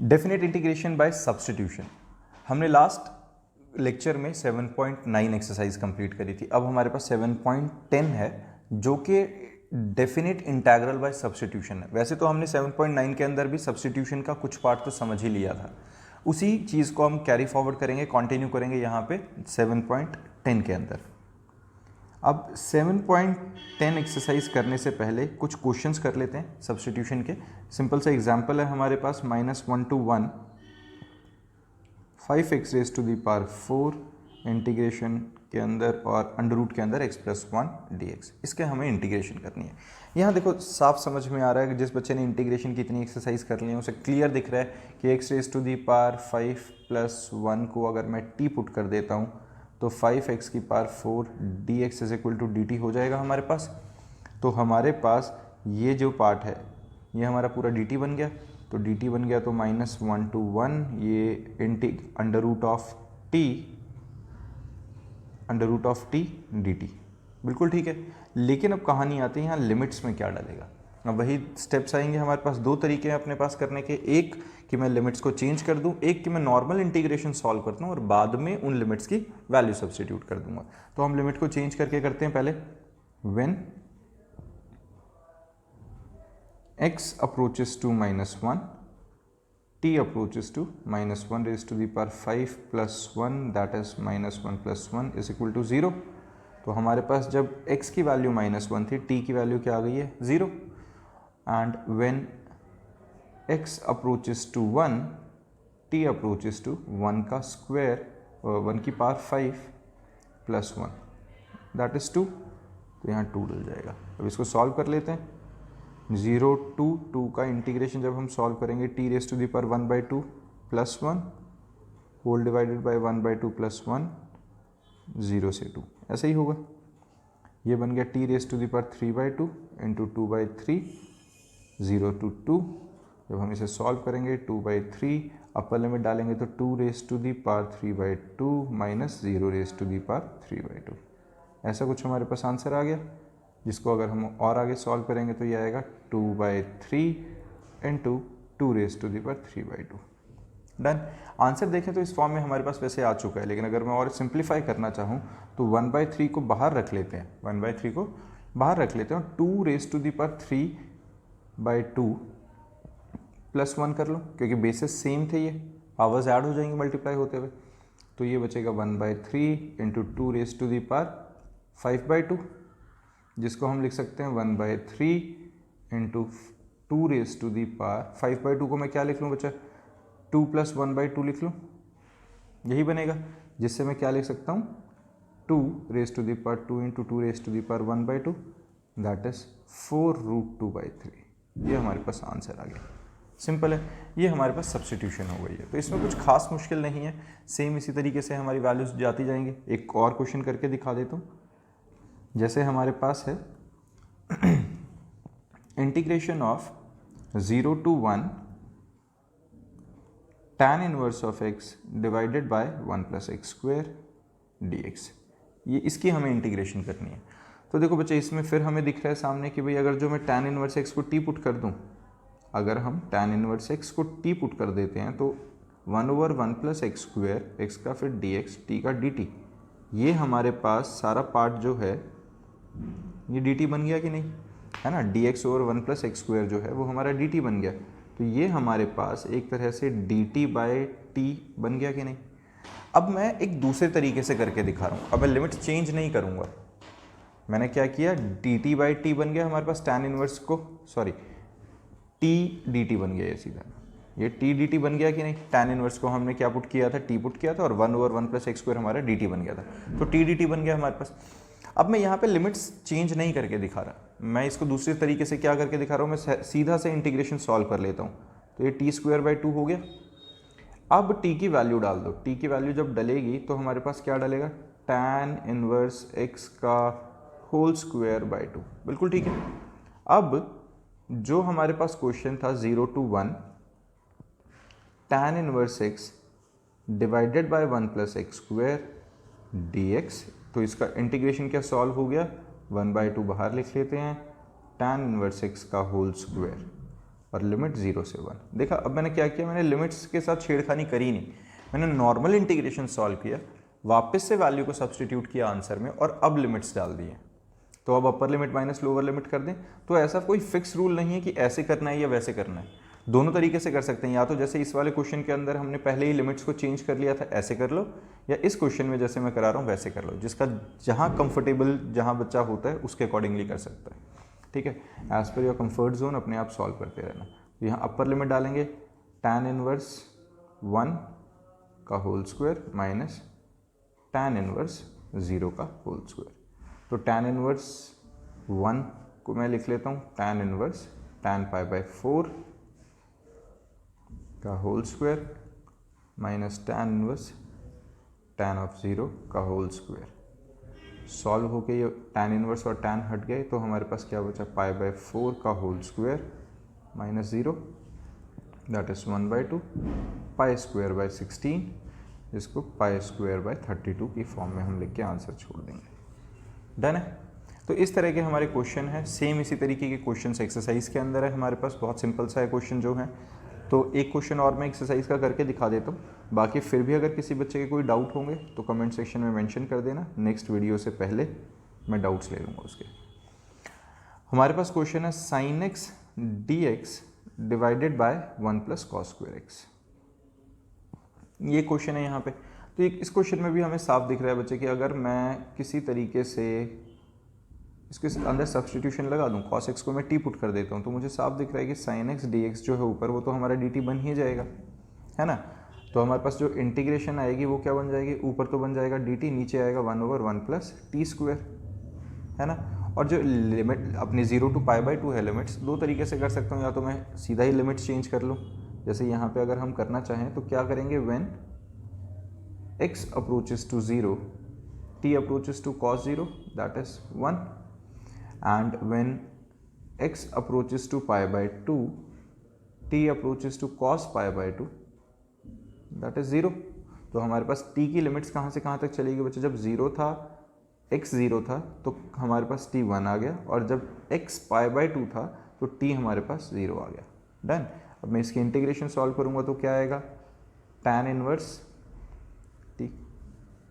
Definite integration by substitution. हमने last lecture में 7.9 exercise complete करी थी। अब हमारे पास 7.10 है जो कि डेफिनेट इंटीग्रल बाय सब्स्टिट्यूशन है। वैसे तो हमने 7.9 के अंदर भी सब्स्टिट्यूशन का कुछ पार्ट तो समझ ही लिया था, उसी चीज़ को हम कैरी फॉरवर्ड करेंगे, कंटिन्यू करेंगे यहाँ पे 7.10 के अंदर। अब 7.10 एक्सरसाइज करने से पहले कुछ क्वेश्चंस कर लेते हैं सब्स्टिट्यूशन के। सिंपल सा एग्जांपल है हमारे पास -1 to 1 5x raise to the power 4 integration के अंदर और अंडर रूट के अंदर x+1 dx। इसके हमें इंटीग्रेशन करनी है। यहाँ देखो साफ समझ में आ रहा है कि जिस बच्चे ने इंटीग्रेशन की इतनी एक्सरसाइज कर ली है उसे क्लियर दिख रहा है कि x raise to the power 5+1 को अगर मैं t पुट कर देता हूँ तो 5x की पावर 4 dx is equal to dt हो जाएगा हमारे पास। तो हमारे पास ये जो पार्ट है ये हमारा पूरा dt बन गया। तो dt बन गया तो -1 to 1 ये under root of t dt। बिल्कुल ठीक है। लेकिन अब कहानी आती है यहाँ लिमिट्स में क्या डालेगा। अब वही स्टेप्स आएंगे हमारे पास। दो तरीके हैं अपने पास करने के, एक कि मैं लिमिट्स को चेंज कर दूं, एक कि मैं नॉर्मल इंटीग्रेशन सॉल्व करता हूं और बाद में उन लिमिट्स की वैल्यू सब्स्टिट्यूट कर दूंगा। तो हम लिमिट को चेंज करके करते हैं पहले। When x approaches to -1 t approaches to -1 raise to the power 5+1 that is -1+1 is equal to 0। तो हमारे पास जब x की वैल्यू -1 थी, t की वैल्यू क्या आ गई है 0। And when x approaches to 1 t approaches to 1 का स्क्वायर 1 की पावर 5+1 दैट इज 2। तो यहाँ 2 डल जाएगा। अब इसको सॉल्व कर लेते हैं। 0 to 2 का इंटीग्रेशन जब हम सॉल्व करेंगे t raise to the power 1/2 + 1 whole divided by 1/2 + 1 0 से 2 ऐसा ही होगा। ये बन गया t raise to the power 3/2 into 2/3 0 to 2। जब हम इसे सॉल्व करेंगे 2/3 अपर लिमिट डालेंगे तो 2 raise to the power 3/2 minus 0 raise to the power 3/2। ऐसा कुछ हमारे पास आंसर आ गया, जिसको अगर हम और आगे सॉल्व करेंगे तो ये आएगा 2/3 into 2 raise to the power 3/2। Done. Answer देखें तो इस फॉर्म में हमारे पास वैसे आ चुका है, लेकिन अगर मैं और सिंप्लीफाई करना चाहूँ तो 1/3 को बाहर रख लेते हैं। 1/3 को बाहर रख लेते हैं और 2 रेज टू दी पावर 3/2 +1 कर लो, क्योंकि बेसिस सेम थे, ये पावर्स ऐड हो जाएंगे मल्टीप्लाई होते हुए। तो ये बचेगा 1/3 into 2 raise to the power 5/2, जिसको हम लिख सकते हैं 1/3 into 2 raise to the power 5/2 को मैं क्या लिख लूँ बच्चा, 2 + 1/2 लिख लूँ, यही बनेगा। जिससे मैं क्या लिख सकता हूँ 2 raise to the power 2 into 2 raise to the power 1/2 that is 4√2/3। ये हमारे पास आंसर आ गया। सिंपल है, ये हमारे पास सब्स्टिट्यूशन हो गई है। तो इसमें कुछ खास मुश्किल नहीं है, सेम इसी तरीके से हमारी वैल्यूज जाती जाएंगी। एक और क्वेश्चन करके दिखा देता हूँ। जैसे हमारे पास है integration of 0 to 1 tan inverse of x divided by 1 + x² dx। ये इसकी हमें इंटीग्रेशन करनी है। तो देखो बच्चे, इसमें फिर हमें दिख रहा है सामने कि भाई अगर जो मैं tan इनवर्स x को t पुट कर दूं, अगर हम tan इनवर्स x को t पुट कर देते हैं तो 1/1 + x² x का फिर dx t का dt, ये हमारे पास सारा पार्ट जो है ये dt बन गया कि नहीं, है ना। dx/1 + x² जो है वो हमारा dt बन गया। तो ये हमारे पास एक तरह से dt/t बन गया कि नहीं। अब मैं एक दूसरे तरीके से करके दिखा रहा हूँ। अब मैं लिमिट चेंज नहीं करूँगा। मैंने क्या किया, dt/t बन गया हमारे पास, tan इनवर्स को t dt बन गया, ये सीधा ये t dt बन गया कि नहीं। tan इनवर्स को हमने क्या पुट किया था, t पुट किया था और 1/1 + x² हमारा dt बन गया था। तो t dt बन गया हमारे पास। अब मैं यहाँ पे लिमिट्स चेंज नहीं करके दिखा रहा, मैं इसको दूसरे तरीके से क्या करके दिखा रहा हूँ, मैं सीधा से इंटीग्रेशन सॉल्व कर लेता हूँ। तो ये t²/2 हो गया। अब t की वैल्यू डाल दो। t की वैल्यू जब डलेगी तो हमारे पास क्या डलेगा, tan इनवर्स x का होल स्क्वायर/2। बिल्कुल ठीक है। अब जो हमारे पास क्वेश्चन था 0 to 1 tan inverse x divided by 1 + x² dx, तो इसका इंटीग्रेशन क्या सॉल्व हो गया, 1/2 बाहर लिख लेते हैं, tan इनवर्स x का होल स्क्वायर और लिमिट 0 से 1। देखा अब मैंने क्या किया, मैंने लिमिट्स के साथ छेड़खानी करी नहीं, मैंने नॉर्मल इंटीग्रेशन सॉल्व किया, वापस से वैल्यू को सब्सटीट्यूट किया आंसर में और अब लिमिट्स डाल दिए। तो अब upper limit minus lower limit कर दें। तो ऐसा कोई फिक्स रूल नहीं है कि ऐसे करना है या वैसे करना है, दोनों तरीके से कर सकते हैं। या तो जैसे इस वाले क्वेश्चन के अंदर हमने पहले ही लिमिट्स को चेंज कर लिया था, ऐसे कर लो, या इस क्वेश्चन में जैसे मैं करा रहा हूँ वैसे कर लो, जिसका जहाँ कंफर्टेबल जहाँ बच्चा होता है उसके अकॉर्डिंगली कर सकता है। ठीक है, as per your comfort zone अपने आप सॉल्व करते रहना। तो यहाँ अपर लिमिट डालेंगे tan इनवर्स 1 का whole square minus tan inverse 0 का होल स्क्वायर। तो tan इनवर्स 1 को मैं लिख लेता हूँ tan inverse tan pi by 4 का whole square minus tan inverse tan of 0 का होल स्क्वायर। सॉल्व होके ये tan इनवर्स और tan हट गए, तो हमारे पास क्या बचा, पाई बाई 4 का whole square minus 0 that is 1/2 pi square by 16, जिसको पाई स्क्वायर बाई 32 की फॉर्म में हम लिख के आंसर छोड़ देंगे। डन है। तो इस तरह के हमारे क्वेश्चन है, सेम इसी तरीके के क्वेश्चन एक्सरसाइज के अंदर है हमारे पास, बहुत सिंपल सा है क्वेश्चन जो है। तो एक क्वेश्चन और मैं एक्सरसाइज का करके दिखा देता हूँ, बाकी फिर भी अगर किसी बच्चे के कोई डाउट होंगे तो कमेंट सेक्शन में मेंशन कर देना, नेक्स्ट वीडियो से पहले मैं डाउट्स ले लूँगा उसके। हमारे पास क्वेश्चन है sin x dx divided by 1 plus cos square x. ये क्वेश्चन है यहाँ पे। तो इस क्वेश्चन में भी हमें साफ दिख रहा है बच्चे कि अगर मैं किसी तरीके से इसके अंदर सब्सटीट्यूशन लगा दूं, cos x को मैं t पुट कर देता हूं, तो मुझे साफ दिख रहा है कि sin x dx जो है ऊपर वो तो हमारा dt बन ही जाएगा, है ना। तो हमारे पास जो इंटीग्रेशन आएगी वो क्या बन जाएगी, ऊपर तो बन जाएगा dt, नीचे आएगा 1/1 प्लस टी स्क्वायर, है ना। और जो लिमिट अपनी 0 to π/2 है, लिमिट्स दो तरीके से कर सकता हूँ, या तो मैं सीधा ही लिमिट्स चेंज कर लूँ, जैसे यहाँ पे अगर हम करना चाहें तो क्या करेंगे, when x approaches to 0 t approaches to cos 0 that is 1 and when x approaches to π/2 t approaches to cos π/2 that is 0। तो हमारे पास t की लिमिट्स कहाँ से कहाँ तक चलेगी बच्चे, जब 0 था, x 0 था तो हमारे पास t 1 आ गया, और जब x π/2 था तो t हमारे पास 0 आ गया। डन। अब मैं इसकी इंटीग्रेशन सॉल्व करूँगा तो क्या आएगा, tan inverse t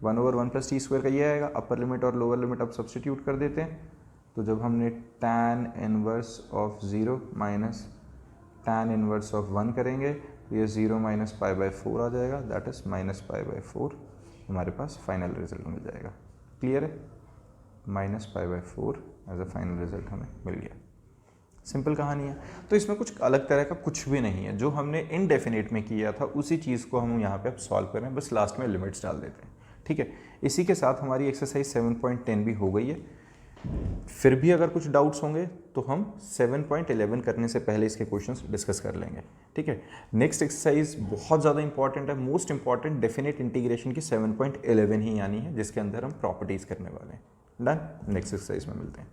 1/1 plus T square का ये आएगा। अपर लिमिट और लोअर लिमिट अब सब्सटीट्यूट कर देते हैं, तो जब हमने tan inverse of 0 minus tan inverse of 1 करेंगे तो ये 0 माइनस π/4 आ जाएगा, दैट इज माइनस π/4 हमारे पास फाइनल रिजल्ट मिल जाएगा। क्लियर है, minus π/4 as a final result हमें मिल गया। सिंपल कहानी है। तो इसमें कुछ अलग तरह का कुछ भी नहीं है, जो हमने इनडेफिनेट में किया था उसी चीज़ को हम यहाँ पे अब सॉल्व कर रहे हैं, बस लास्ट में लिमिट्स डाल देते हैं। ठीक है, इसी के साथ हमारी एक्सरसाइज 7.10 भी हो गई है। फिर भी अगर कुछ डाउट्स होंगे तो हम 7.11 करने से पहले इसके क्वेश्चंस डिस्कस कर लेंगे। ठीक है, नेक्स्ट एक्सरसाइज बहुत ज़्यादा इंपॉर्टेंट है, मोस्ट इंपॉर्टेंट डेफिनेट इंटीग्रेशन की 7.11 ही यानी है, जिसके अंदर हम प्रॉपर्टीज़ करने वाले हैं। डन, नेक्स्ट एक्सरसाइज में मिलते हैं।